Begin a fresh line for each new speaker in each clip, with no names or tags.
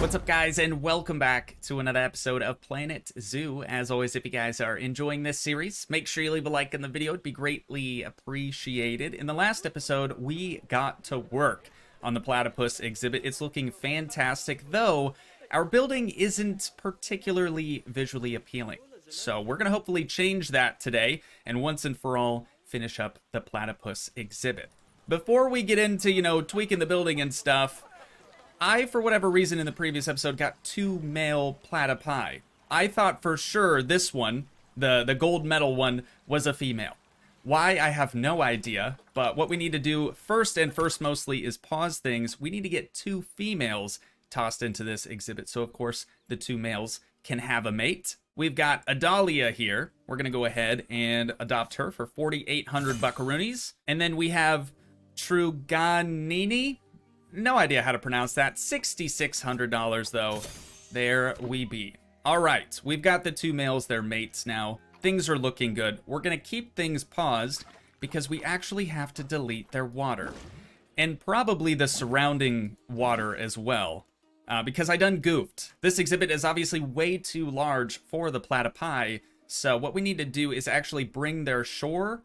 What's up, guys, and welcome back to another episode of Planet Zoo. As always, if you guys are enjoying this series, make sure you leave a like in the video. It'd be greatly appreciated. In the last episode, we got to work on the Platypus exhibit. It's looking fantastic, though our building isn't particularly visually appealing. So we're going to hopefully change that today, and once and for all, finish up the Platypus exhibit. Before we get into, tweaking the building and stuff, I, for whatever reason in the previous episode, got 2 male platypi. I thought for sure this one, the gold medal one, was a female. Why, I have no idea, but what we need to do first mostly is pause things. We need to get 2 females tossed into this exhibit, so of course the 2 males can have a mate. We've got Adalia here. We're going to go ahead and adopt her for 4,800 buckaroonies. And then we have Truganini. No idea how to pronounce that. $6,600 though. There we be. All right, we've got the 2 males, they're mates now. Things are looking good. We're gonna keep things paused because we actually have to delete their water. And probably the surrounding water as well. Because I done goofed. This exhibit is obviously way too large for the platypi. So what we need to do is actually bring their shore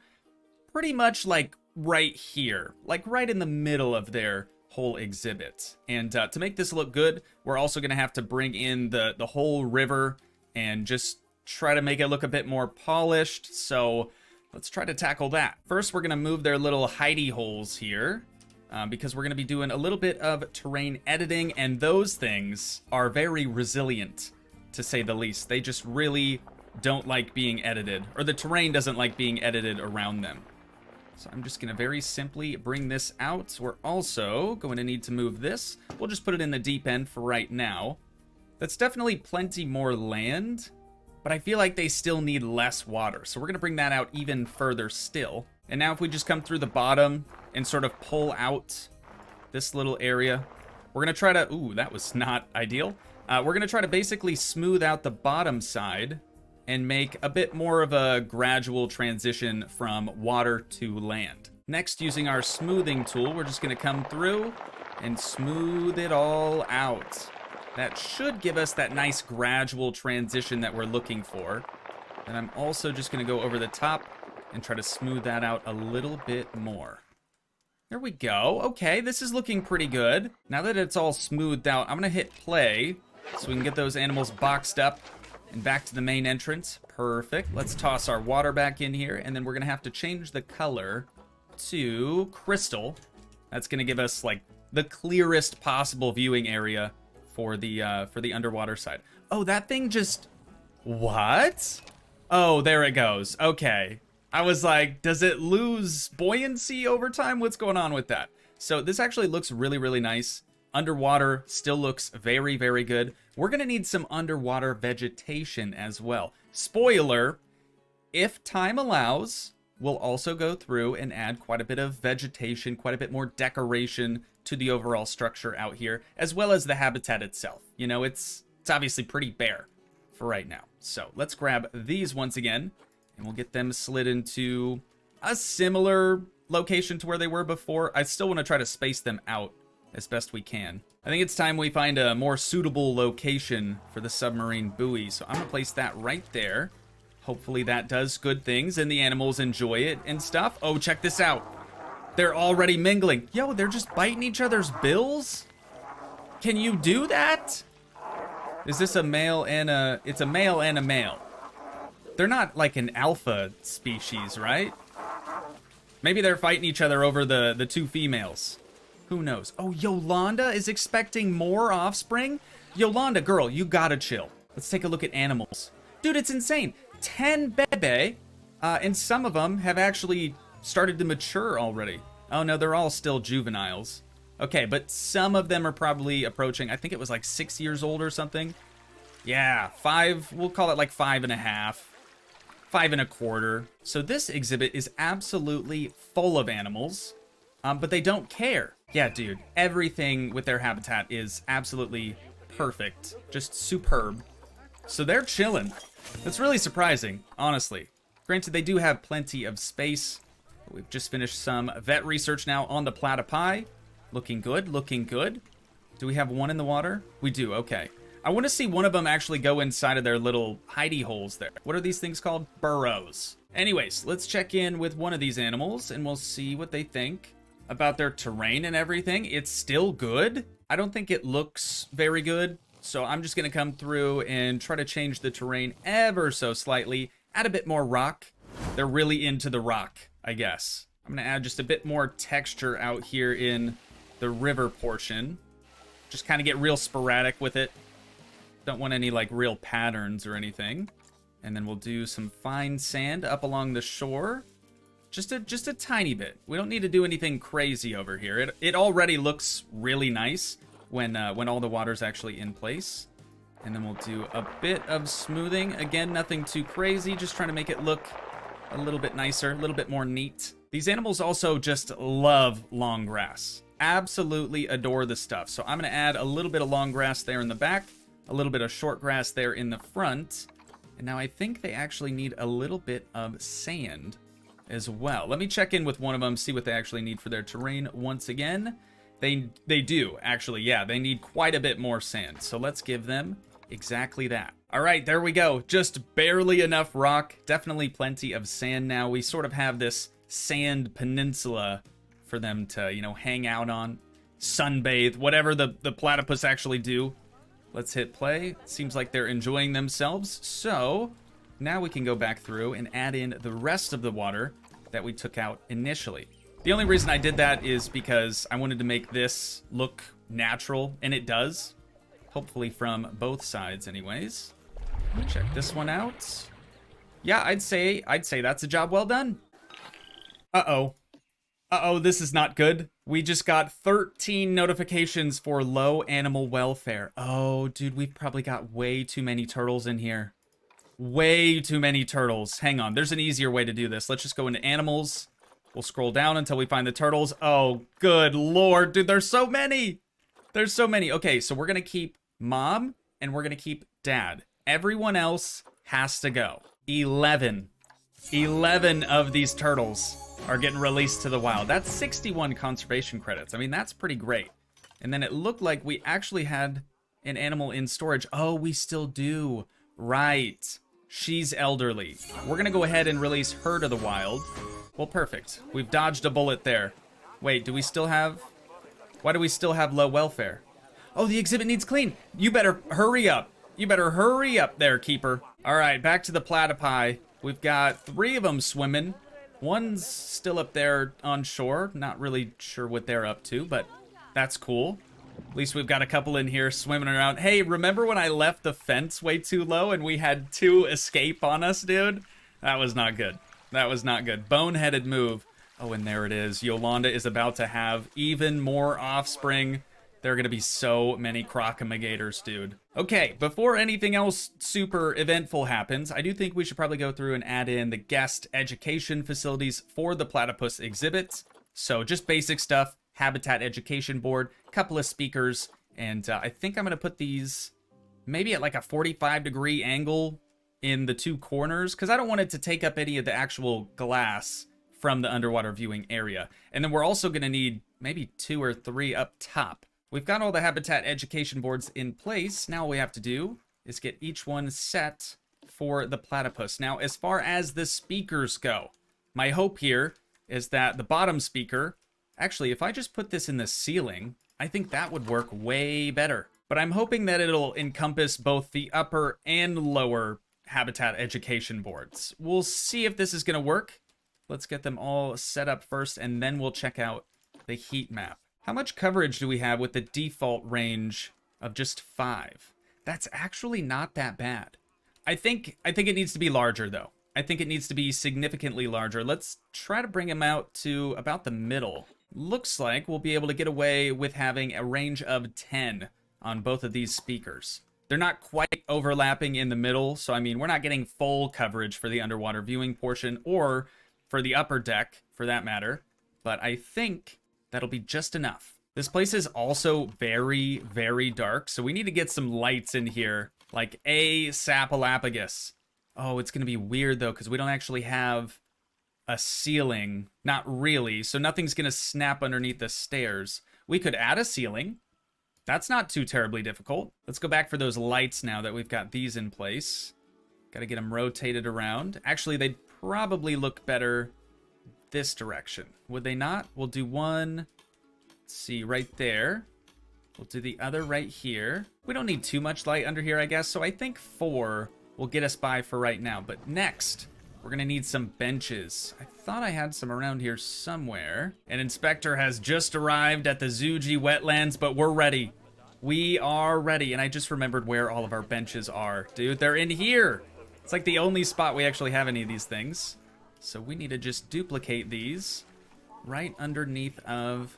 pretty much like right here. Like right in the middle of their whole exhibit. And to make this look good, we're also going to have to bring in the whole river and just try to make it look a bit more polished. So let's try to tackle that. First, we're going to move their little hidey holes here because we're going to be doing a little bit of terrain editing, and those things are very resilient, to say the least. They just really don't like being edited, or the terrain doesn't like being edited around them. So I'm just going to very simply bring this out. We're also going to need to move this. We'll just put it in the deep end for right now. That's definitely plenty more land, but I feel like they still need less water. So we're going to bring that out even further still. And now if we just come through the bottom and sort of pull out this little area, we're going to try to... Ooh, that was not ideal. We're going to try to basically smooth out the bottom side and make a bit more of a gradual transition from water to land. Next, using our smoothing tool, we're just gonna come through and smooth it all out. That should give us that nice gradual transition that we're looking for. And I'm also just gonna go over the top and try to smooth that out a little bit more. There we go. Okay, this is looking pretty good. Now that it's all smoothed out, I'm gonna hit play so we can get those animals boxed up and back to the main entrance. Perfect. Let's toss our water back in here, and then we're gonna have to change the color to crystal. That's gonna give us like the clearest possible viewing area for the underwater side. Oh, that thing just... What? Oh, there it goes. Okay. I was like, does it lose buoyancy over time? What's going on with that? So this actually looks really, really nice. Underwater still looks very, very good. We're going to need some underwater vegetation as well. Spoiler, if time allows, we'll also go through and add quite a bit of vegetation, quite a bit more decoration to the overall structure out here, as well as the habitat itself. You know, it's obviously pretty bare for right now. So let's grab these once again, and we'll get them slid into a similar location to where they were before. I still want to try to space them out as best we can. I think it's time we find a more suitable location for the submarine buoy. So I'm gonna place that right there. Hopefully that does good things and the animals enjoy it and stuff. Oh, check this out. They're already mingling. Yo, they're just biting each other's bills? Can you do that? Is this a male and a... It's a male and a male. They're not like an alpha species, right? Maybe they're fighting each other over the 2 females. Who knows? Oh, Yolanda is expecting more offspring? Yolanda, girl, you gotta chill. Let's take a look at animals. Dude, it's insane. 10 bebe, and some of them have actually started to mature already. Oh no, they're all still juveniles. Okay, but some of them are probably approaching, I think it was like 6 years old or something. Yeah, 5, we'll call it like 5.5. 5.25. So this exhibit is absolutely full of animals, but they don't care. Yeah, dude, everything with their habitat is absolutely perfect. Just superb. So they're chilling. That's really surprising, honestly. Granted, they do have plenty of space. We've just finished some vet research now on the platypi. Looking good, looking good. Do we have one in the water? We do, okay. I want to see one of them actually go inside of their little hidey holes there. What are these things called? Burrows. Anyways, let's check in with one of these animals and we'll see what they think about their terrain and everything. It's still good. I don't think it looks very good. So I'm just going to come through and try to change the terrain ever so slightly. Add a bit more rock. They're really into the rock, I guess. I'm going to add just a bit more texture out here in the river portion. Just kind of get real sporadic with it. Don't want any like real patterns or anything. And then we'll do some fine sand up along the shore. Just a tiny bit. We don't need to do anything crazy over here. It already looks really nice when all the water's actually in place. And then we'll do a bit of smoothing. Again, nothing too crazy. Just trying to make it look a little bit nicer, a little bit more neat. These animals also just love long grass. Absolutely adore the stuff. So I'm going to add a little bit of long grass there in the back. A little bit of short grass there in the front. And now I think they actually need a little bit of sand as well. Let me check in with one of them, see what they actually need for their terrain once again. They do, actually, yeah. They need quite a bit more sand. So let's give them exactly that. All right, there we go. Just barely enough rock. Definitely plenty of sand now. We sort of have this sand peninsula for them to, you know, hang out on, sunbathe, whatever the platypus actually do. Let's hit play. Seems like they're enjoying themselves. So now we can go back through and add in the rest of the water that we took out initially. The only reason I did that is because I wanted to make this look natural, and it does. Hopefully from both sides anyways. Check this one out. Yeah, I'd say that's a job well done. Uh-oh. Uh-oh, this is not good. We just got 13 notifications for low animal welfare. Oh, dude, we've probably got way too many turtles in here. Way too many turtles. Hang on, there's an easier way to do this. Let's just go into animals. We'll scroll down until we find the turtles. Oh, good lord, dude, there's so many. There's so many. Okay, so we're gonna keep mom and we're gonna keep dad. Everyone else has to go. 11 of these turtles are getting released to the wild. That's 61 conservation credits. I mean, that's pretty great. And then it looked like we actually had an animal in storage. Oh, we still do. Right. She's elderly. We're going to go ahead and release her to the wild. Well, perfect. We've dodged a bullet there. Wait, do we still have... Why do we still have low welfare? Oh, the exhibit needs clean. You better hurry up. You better hurry up there, keeper. All right, back to the platypi. We've got 3 of them swimming. One's still up there on shore. Not really sure what they're up to, but that's cool. At least we've got a couple in here swimming around. Hey, remember when I left the fence way too low and we had 2 escape on us, dude? That was not good. That was not good. Boneheaded move. Oh, and there it is. Yolanda is about to have even more offspring. There are going to be so many crocamigators, dude. Okay, before anything else super eventful happens, I do think we should probably go through and add in the guest education facilities for the platypus exhibits. So just basic stuff, habitat education board, couple of speakers, and I think I'm going to put these maybe at like a 45-degree angle in the 2 corners, because I don't want it to take up any of the actual glass from the underwater viewing area. And then we're also going to need maybe 2 or 3 up top. We've got all the habitat education boards in place. Now all we have to do is get each one set for the platypus. Now, as far as the speakers go, my hope here is that the bottom speaker, actually, if I just put this in the ceiling, I think that would work way better. But I'm hoping that it'll encompass both the upper and lower habitat education boards. We'll see if this is going to work. Let's get them all set up first, and then we'll check out the heat map. How much coverage do we have with the default range of just 5? That's actually not that bad. I think it needs to be larger, though. I think it needs to be significantly larger. Let's try to bring them out to about the middle. Looks like we'll be able to get away with having a range of 10 on both of these speakers. They're not quite overlapping in the middle, so I mean, we're not getting full coverage for the underwater viewing portion or for the upper deck, for that matter. But I think that'll be just enough. This place is also very, very dark, so we need to get some lights in here, like a sapalapagus. Oh, it's going to be weird, though, because we don't actually have a ceiling. Not really, so nothing's going to snap underneath the stairs. We could add a ceiling. That's not too terribly difficult. Let's go back for those lights now that we've got these in place. Got to get them rotated around. Actually, they'd probably look better this direction. Would they not? We'll do one, let's see, right there. We'll do the other right here. We don't need too much light under here, I guess, so I think 4 will get us by for right now. But next, we're gonna need some benches. I thought I had some around here somewhere. An inspector has just arrived at the Toogii Wetlands, but we're ready. We are ready, and I just remembered where all of our benches are. Dude, they're in here. It's like the only spot we actually have any of these things. So we need to just duplicate these right underneath of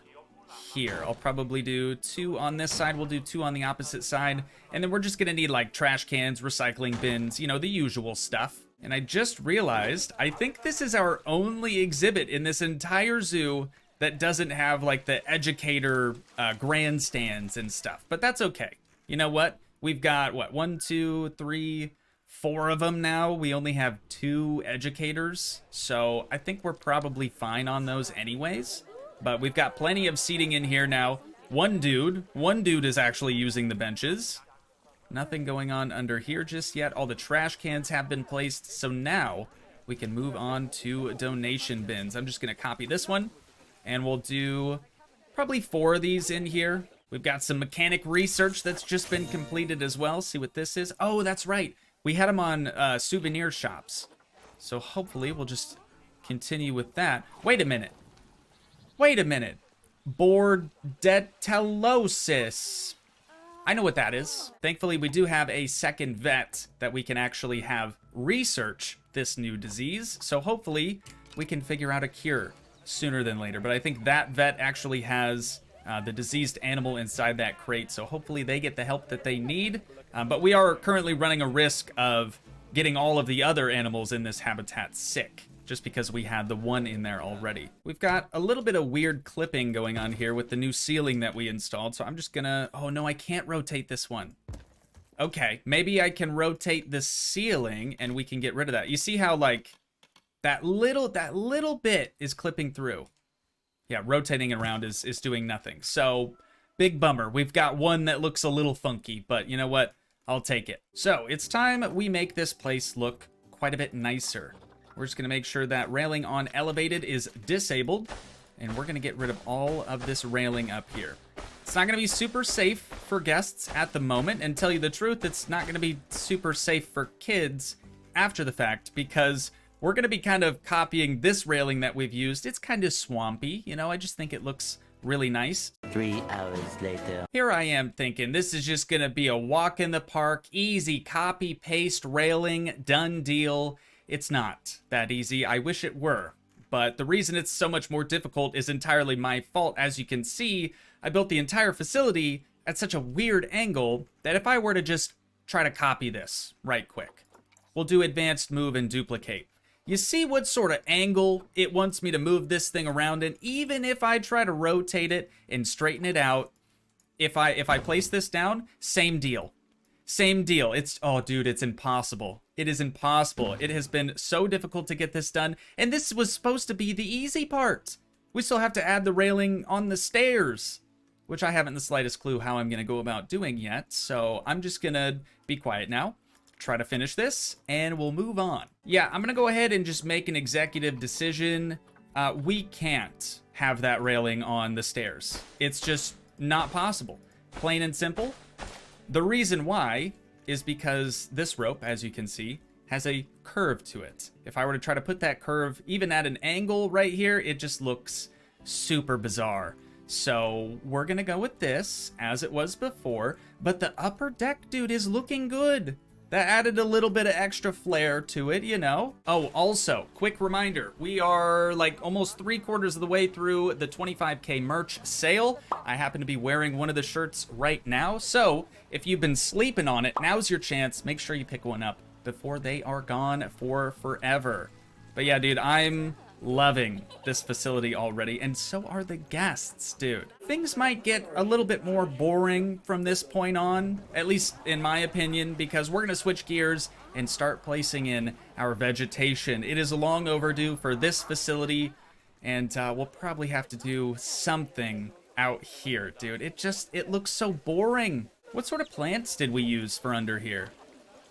here. I'll probably do 2 on this side. We'll do 2 on the opposite side. And then we're just gonna need like trash cans, recycling bins, you know, the usual stuff. And I just realized, I think this is our only exhibit in this entire zoo that doesn't have like the educator grandstands and stuff. But that's okay. You know what? We've got, what, 1, 2, 3, 4 of them now. We only have 2 educators. So I think we're probably fine on those anyways. But we've got plenty of seating in here now. One dude is actually using the benches. Nothing going on under here just yet. All the trash cans have been placed. So now we can move on to donation bins. I'm just going to copy this one. And we'll do probably 4 of these in here. We've got some mechanic research that's just been completed as well. See what this is. Oh, that's right. We had them on souvenir shops. So hopefully we'll just continue with that. Wait a minute. Wait a minute. Bordellosis. I know what that is. Thankfully, we do have a second vet that we can actually have research this new disease. So hopefully we can figure out a cure sooner than later. But I think that vet actually has the diseased animal inside that crate. So hopefully they get the help that they need. But we are currently running a risk of getting all of the other animals in this habitat sick, just because we had the one in there already. We've got a little bit of weird clipping going on here with the new ceiling that we installed, so I'm just gonna, oh no, I can't rotate this one. Okay, maybe I can rotate the ceiling and we can get rid of that. You see how like that little bit is clipping through. Yeah, rotating it around is doing nothing. So, big bummer. We've got one that looks a little funky, but you know what? I'll take it. So, it's time we make this place look quite a bit nicer. We're just gonna make sure that railing on elevated is disabled, and we're gonna get rid of all of this railing up here. It's not gonna be super safe for guests at the moment, and tell you the truth, it's not gonna be super safe for kids after the fact, because we're gonna be kind of copying this railing that we've used. It's kind of swampy, you know, I just think it looks really nice.
3 hours later.
Here I am thinking this is just gonna be a walk in the park, easy copy, paste, railing, done deal. It's not that easy. I wish it were. But the reason it's so much more difficult is entirely my fault. As you can see, I built the entire facility at such a weird angle that if I were to just try to copy this right quick, we'll do advanced move and duplicate. You see what sort of angle it wants me to move this thing around in? Even if I try to rotate it and straighten it out, if I place this down, same deal. Same deal. It's, oh dude, it's impossible. It is impossible. It has been so difficult to get this done, and this was supposed to be the easy part. We still have to add the railing on the stairs, which I haven't the slightest clue how I'm gonna go about doing yet, so I'm just gonna be quiet now, try to finish this, and we'll move on. Yeah, I'm gonna go ahead and just make an executive decision. We can't have that railing on the stairs. It's just not possible. Plain and simple. The reason why is because this rope, as you can see, has a curve to it. If I were to try to put that curve even at an angle right here, it just looks super bizarre. So we're gonna go with this as it was before, but the upper deck, dude, is looking good. That added a little bit of extra flair to it, you know? Oh, also, quick reminder, we are like almost 3/4 of the way through the 25K merch sale. I happen to be wearing one of the shirts right now, so if you've been sleeping on it, now's your chance. Make sure you pick one up before they are gone for forever. But yeah, dude, I'm loving this facility already, and so are the guests, dude. Things might get a little bit more boring from this point on, at least in my opinion, because we're gonna switch gears and start placing in our vegetation. It is long overdue for this facility, and we'll probably have to do something out here, dude. It looks so boring. What sort of plants did we use for under here?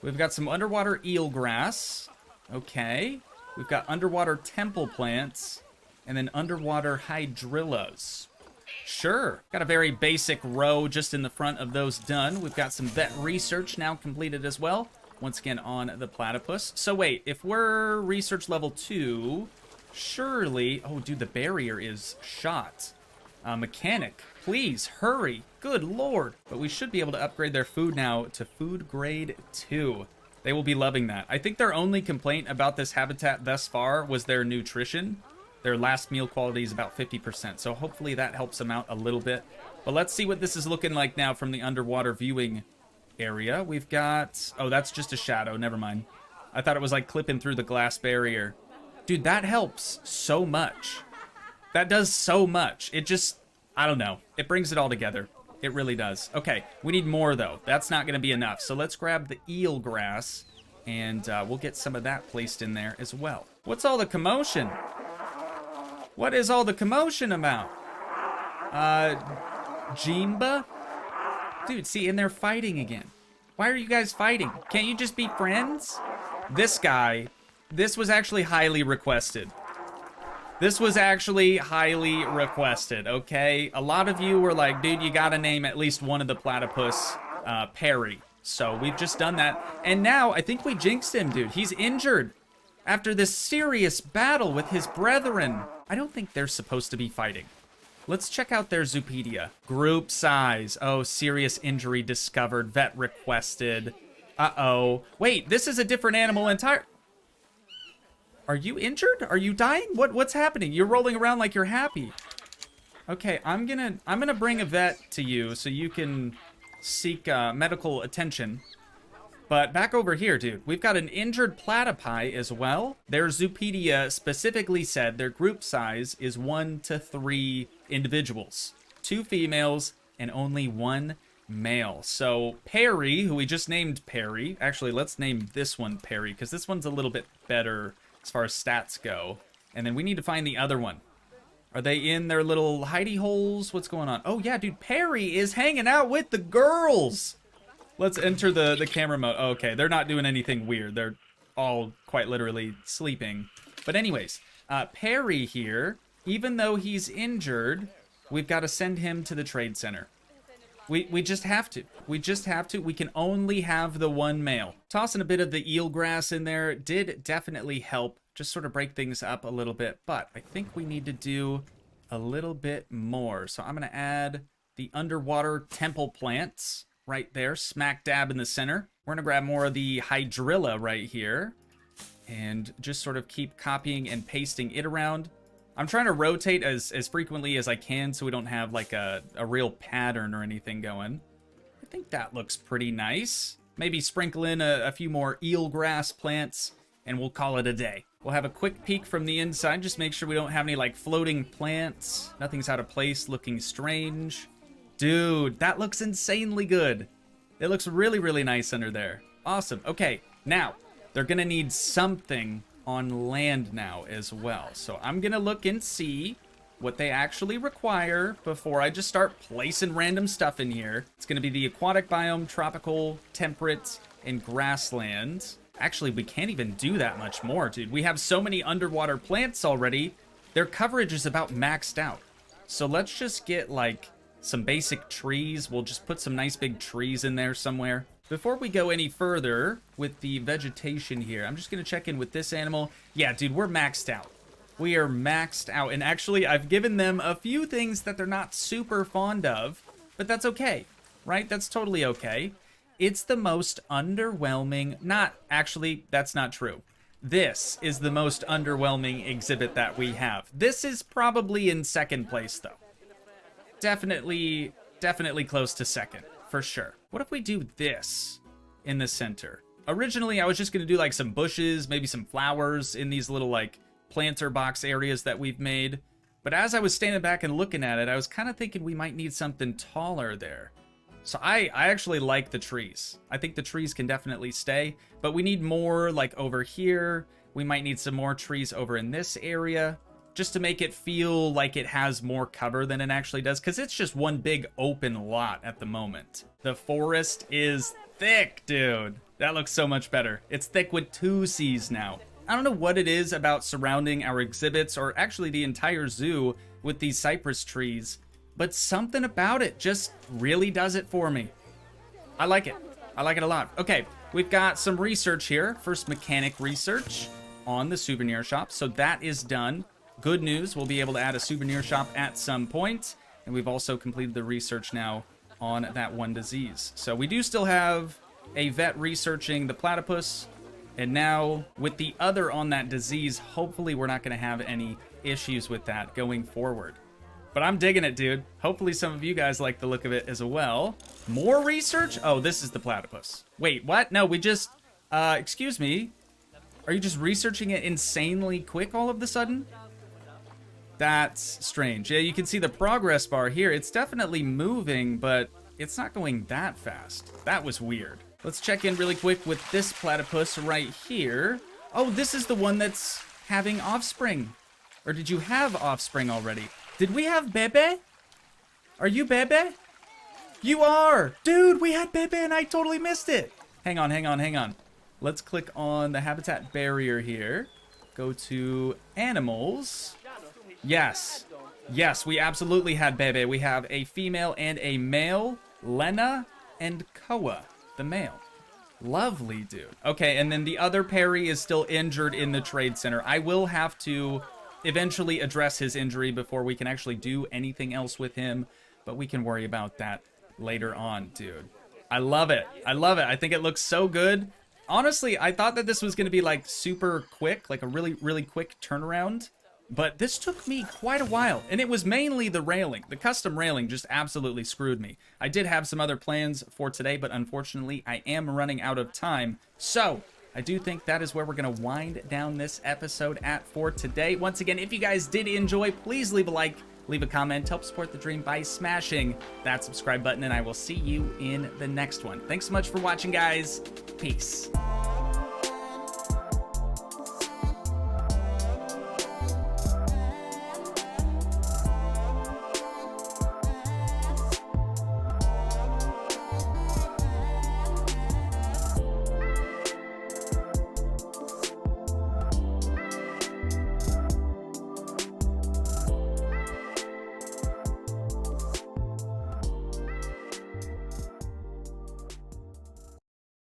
We've got some underwater eelgrass. Okay. We've got underwater temple plants. And then underwater hydrillas. Sure. Got a very basic row just in the front of those done. We've got some vet research now completed as well. Once again on the platypus. So wait, if we're research level 2, surely... Oh, dude, the barrier is shot. Mechanic, please, hurry. Good lord. But we should be able to upgrade their food now to food grade 2. They will be loving that. I think their only complaint about this habitat thus far was their nutrition. Their last meal quality is about 50%, so hopefully that helps them out a little bit. But let's see what this is looking like now from the underwater viewing area. We've got... Oh, that's just a shadow. Never mind. I thought it was like clipping through the glass barrier. Dude, that helps so much. That does so much. It just... I don't know. It brings it all together. It really does. Okay, we need more, though. That's not going to be enough. So let's grab the eel grass, and we'll get some of that placed in there as well. What's all the commotion? What is all the commotion about? Jimba? Dude, see, and they're fighting again. Why are you guys fighting? Can't you just be friends? This guy, this was actually highly requested. This was actually highly requested, okay? A lot of you were like, dude, you gotta name at least one of the platypus Perry. So we've just done that. And now, I think we jinxed him, dude. He's injured after this serious battle with his brethren. I don't think they're supposed to be fighting. Let's check out their Zoopedia. Group size. Oh, serious injury discovered. Vet requested. Uh-oh. Wait, this is a different animal entire... Are you injured? Are you dying? What's happening? You're rolling around like you're happy. Okay, I'm gonna bring a vet to you so you can seek medical attention. But back over here, dude, we've got an injured platypi as well. Their Zoopedia specifically said their group size is 1 to 3 individuals. 2 females and only 1 male. So Perry, who we just named Perry, actually let's name this one Perry because this one's a little bit better as far as stats go. And then we need to find the other one. Are they in their little hidey holes? What's going on? Oh yeah, dude, Perry is hanging out with the girls. Let's enter the camera mode. Okay, they're not doing anything weird. They're all quite literally sleeping. But anyways, Perry here, even though he's injured, we've got to send him to the trade center. We just have to. We just have to. We can only have the 1 male. Tossing a bit of the eelgrass in there did definitely help. Just sort of break things up a little bit. But I think we need to do a little bit more. So I'm going to add the underwater temple plants right there, smack dab in the center. We're going to grab more of the hydrilla right here and just sort of keep copying and pasting it around. I'm trying to rotate as frequently as I can so we don't have like a real pattern or anything going. I think that looks pretty nice. Maybe sprinkle in a few more eelgrass plants and we'll call it a day. We'll have a quick peek from the inside, just make sure we don't have any like floating plants. Nothing's out of place, looking strange. Dude, that looks insanely good. It looks really, really nice under there. Awesome. Okay, now, they're gonna need something on land now as well. So I'm gonna look and see what they actually require before I just start placing random stuff in here. It's gonna be the aquatic biome, tropical, temperate, and grassland. Actually, we can't even do that much more, dude. We have so many underwater plants already. Their coverage is about maxed out. So let's just get like some basic trees. We'll just put some nice big trees in there somewhere. Before we go any further with the vegetation here, I'm just going to check in with this animal. Yeah, dude, we're maxed out. We are maxed out. And actually, I've given them a few things that they're not super fond of, but that's okay, right? That's totally okay. It's the most underwhelming... that's not true. This is the most underwhelming exhibit that we have. This is probably in second place, though. Definitely close to second, for sure. What if we do this in the center? Originally, I was just going to do like some bushes, maybe some flowers in these little like planter box areas that we've made. But as I was standing back and looking at it, I was kind of thinking we might need something taller there. So I actually like the trees. I think the trees can definitely stay, but we need more like over here. We might need some more trees over in this area. just to make it feel like it has more cover than it actually does, because it's just one big open lot at the moment. The forest is thick, dude. That looks so much better. It's thick with 2 C's now. I don't know what it is about surrounding our exhibits, or actually the entire zoo, with these cypress trees, but something about it just really does it for me. I like it. I like it a lot. Okay, we've got some research here. First mechanic research on the souvenir shop. So that is done. Good news, we'll be able to add a souvenir shop at some point. And we've also completed the research now on that one disease. So we do still have a vet researching the platypus. And now with the other on that disease, hopefully we're not going to have any issues with that going forward. But I'm digging it, dude. Hopefully some of you guys like the look of it as well. More research? Oh, this is the platypus. Wait, what? No, we just... excuse me. Are you just researching it insanely quick all of a sudden? That's strange. Yeah, you can see the progress bar here. It's definitely moving, but it's not going that fast. That was weird. Let's check in really quick with this platypus right here. Oh, this is the one that's having offspring. Or did you have offspring already? Did we have Bebe? Are you Bebe? You are! Dude, we had Bebe and I totally missed it. Hang on, hang on, hang on. Let's click on the habitat barrier here. Go to animals. Yes. Yes, we absolutely had Bebe. We have a female and a male. Lena and Koa, the male. Lovely, dude. Okay, and then the other Perry is still injured in the trade center. I will have to eventually address his injury before we can actually do anything else with him, but we can worry about that later on, dude. I love it. I love it. I think it looks so good. Honestly, I thought that this was going to be like super quick, like a really, really quick turnaround, but this took me quite a while, and it was mainly the railing. The custom railing just absolutely screwed me. I did have some other plans for today, but unfortunately, I am running out of time, so I do think that is where we're going to wind down this episode at for today. Once again, if you guys did enjoy, please leave a like, leave a comment, help support the dream by smashing that subscribe button, and I will see you in the next one. Thanks so much for watching, guys. Peace.